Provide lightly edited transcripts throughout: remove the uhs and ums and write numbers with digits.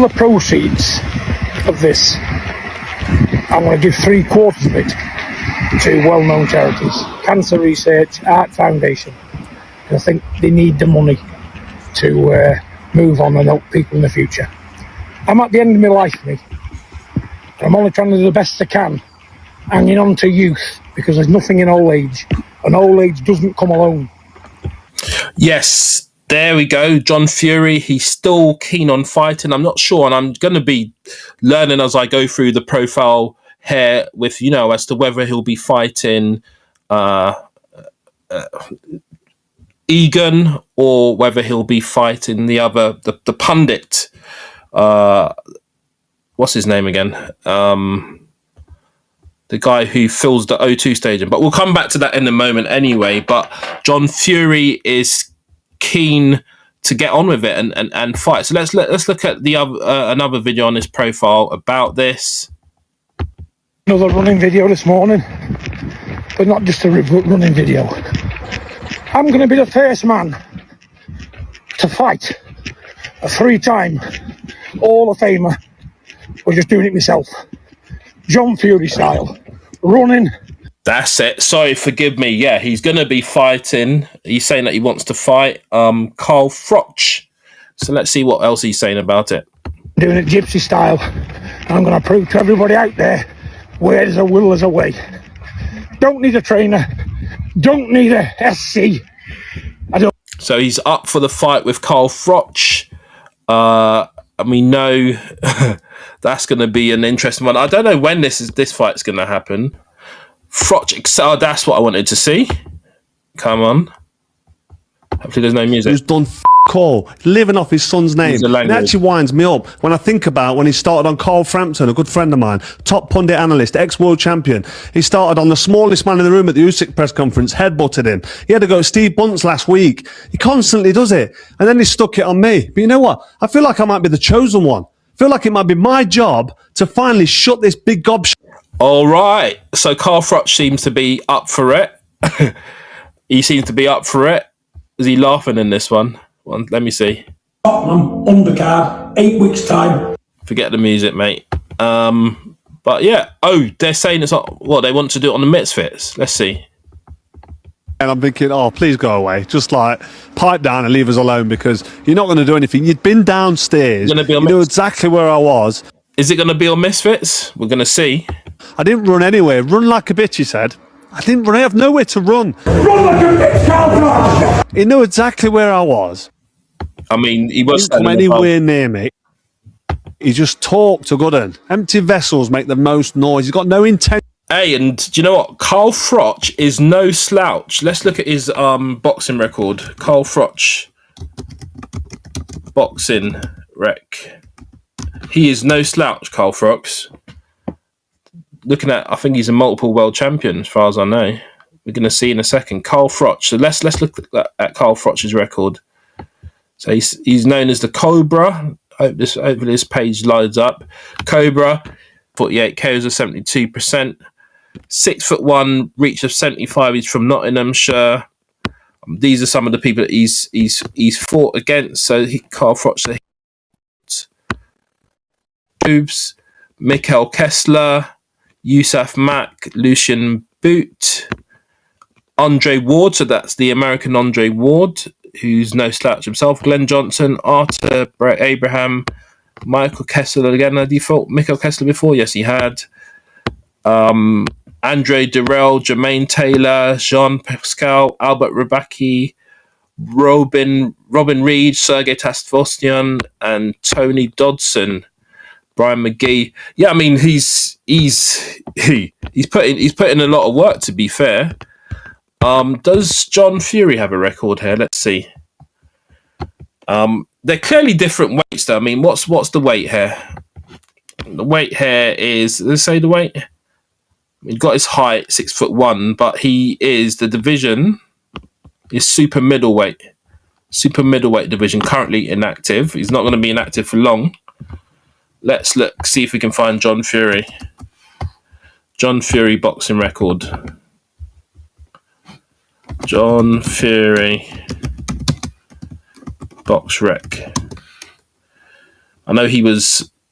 The proceeds of this, I'm going to give 3/4 of it to well-known charities, Cancer Research, Art Foundation. I think they need the money to move on and help people in the future. I'm at the end of my life, and I'm only trying to do the best I can, hanging on to youth, because there's nothing in old age, and old age doesn't come alone. Yes, there we go. John Fury, he's still keen on fighting. I'm not sure, and I'm going to be learning as I go through the profile here with, as to whether he'll be fighting Egan or whether he'll be fighting the pundit. What's his name again? The guy who fills the O2 stadium. But we'll come back to that in a moment anyway. But John Fury is keen to get on with it and fight. So let's look at the another video on his profile about this. Another running video this morning, but not just a running video. I'm going to be the first man to fight a 3-time Hall of Famer. We're just doing it myself. John Fury style. Running. That's it. Sorry, forgive me. Yeah, he's going to be fighting. He's saying that he wants to fight Carl Froch. So let's see what else he's saying about it. Doing it gypsy style. And I'm going to prove to everybody out there, where there's a will, there's a way. Don't need a trainer. Don't need a SC. So he's up for the fight with Carl Froch. And we know that's going to be an interesting one. I don't know when this fight's going to happen. Froch, that's what I wanted to see. Come on. Hopefully there's no music. Who's done all, living off his son's name. It actually winds me up when I think about when he started on Carl Frampton, a good friend of mine, top pundit analyst, ex-world champion. He started on the smallest man in the room at the Usyk press conference, headbutted him. He had to go to Steve Bunce last week. He constantly does it. And then he stuck it on me. But you know what? I feel like I might be the chosen one. I feel like it might be my job to finally shut this big gob. All right. So Carl Froch seems to be up for it. He seems to be up for it. Is he laughing in this one? Well, let me see. Tottenham, undercard, 8 weeks' time. Forget the music, mate. But yeah. Oh, they're saying it's not. Well, they want to do it on the Misfits. Let's see. And I'm thinking, oh, please go away. Just like pipe down and leave us alone because you're not going to do anything. You'd been downstairs. You know exactly where I was. Is it going to be on Misfits? We're going to see. I didn't run anywhere. Run like a bitch, he said. I didn't run. I have nowhere to run. Run like a bitch, Carl. He knew exactly where I was. I mean, he was didn't come anywhere near me. He just talked to Gooden. Empty vessels make the most noise. He's got no intent. Hey, and do you know what? Carl Froch is no slouch. Let's look at his boxing record. Carl Froch. Boxing rec. He is no slouch, Carl Froch. Looking at, I think he's a multiple world champion, as far as I know. We're going to see in a second. Carl Froch. So let's look at Carl Froch's record. So he's known as the Cobra. Hopefully this page lights up. Cobra, 48 KOs of 72%. 6'1", reach of 75. He's from Nottinghamshire. These are some of the people that he's fought against. So Carl Froch. Boobs, Mikhail Kessler, Yusuf Mack, Lucian Boot, Andre Ward, so that's the American Andre Ward, who's no slouch himself, Glenn Johnson, Arthur Abraham, Michael Kessler again. Had he fought Mikhail Kessler before? Yes, he had. Andre Durrell, Jermaine Taylor, Jean Pascal, Albert Rabaki, Robin Reed, Sergei Tastvosyan, and Tony Dodson. Brian McGee. Yeah, I mean he's putting a lot of work, to be fair. Does John Fury have a record here? Let's see. They're clearly different weights though. I mean, what's the weight here? The weight here is, let's say the weight. He's got his height, 6'1", but he is the division is super middleweight division, currently inactive. He's not going to be inactive for long. Let's look, see if we can find John Fury. John Fury boxing record. John Fury box rec. I know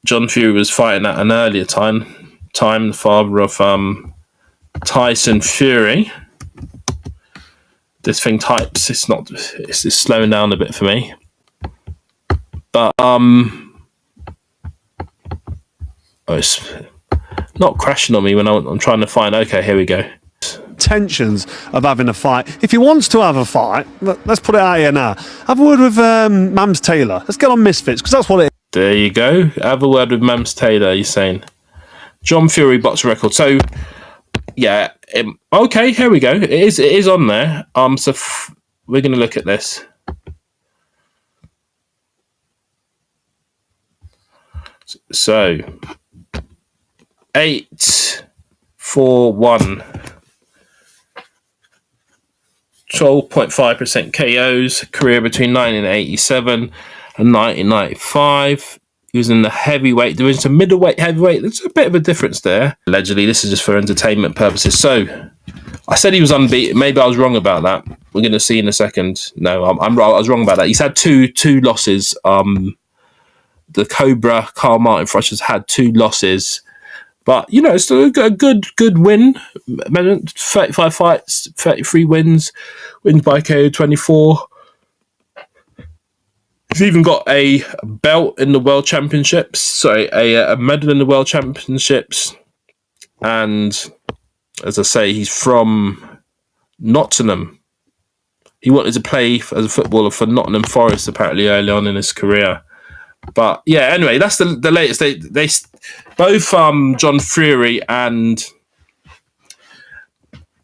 John Fury was fighting at an earlier time, the father of Tyson Fury. This thing types, it's slowing down a bit for me. But it's not crashing on me when I'm trying to find. Okay, here we go. Intentions of having a fight. If he wants to have a fight, let's put it out here now. Have a word with Mams Taylor. Let's get on Misfits, because that's what it is. There you go. Have a word with Mams Taylor. You're saying John Fury box record. So yeah, okay. Here we go. It is on there. So we're going to look at this. So 8-4-1. 12.5% KOs, career between 1987 and 1995. He was in the heavyweight division, so middleweight, heavyweight. There's a bit of a difference there. Allegedly, this is just for entertainment purposes. So, I said he was unbeaten. Maybe I was wrong about that. We're going to see in a second. No, I was wrong about that. He's had two losses. The Cobra, Carl Martin Froch, has had 2 losses. But, you know, it's still a good win. 35 fights, 33 wins. Wins by KO 24. He's even got a belt in the World Championships. Sorry, a medal in the World Championships. And, as I say, he's from Nottingham. He wanted to play as a footballer for Nottingham Forest, apparently, early on in his career. But yeah, anyway, that's the latest. They both John Fury and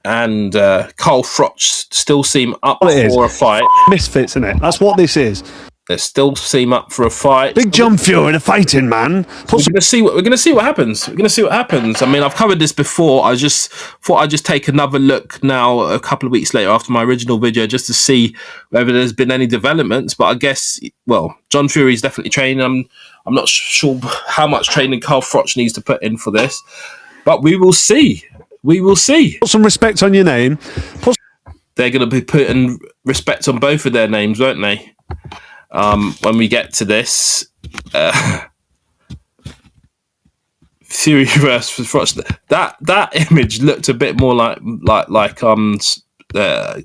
Carl Froch still seem up for a fight. Misfits, isn't it? That's what this is. They still seem up for a fight. Big John Fury, the fighting man. We're going to see what happens. We're going to see what happens. I mean, I've covered this before. I just thought I'd just take another look now, a couple of weeks later after my original video, just to see whether there's been any developments. But I guess, well, John Fury's definitely training. I'm not sure how much training Carl Froch needs to put in for this, but we will see. We will see. Put some respect on your name. They're going to be putting respect on both of their names, won't they? When we get to this, Fury versus Froch, that image looked a bit more like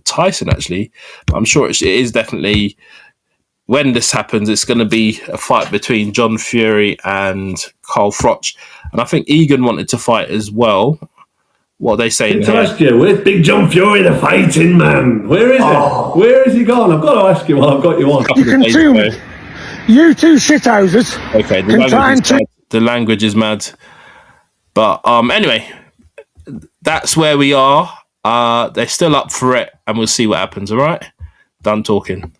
Tyson, actually. I'm sure it is definitely, when this happens, it's going to be a fight between John Fury and Carl Froch, and I think Egan wanted to fight as well. What are they saying? To ask you, where's Big John Fury, the fighting man? Where is it? Where has he gone? I've got to ask you while I've got you on. You two shithouses. Okay, the language is mad. But anyway, that's where we are. They're still up for it, and we'll see what happens. All right, done talking.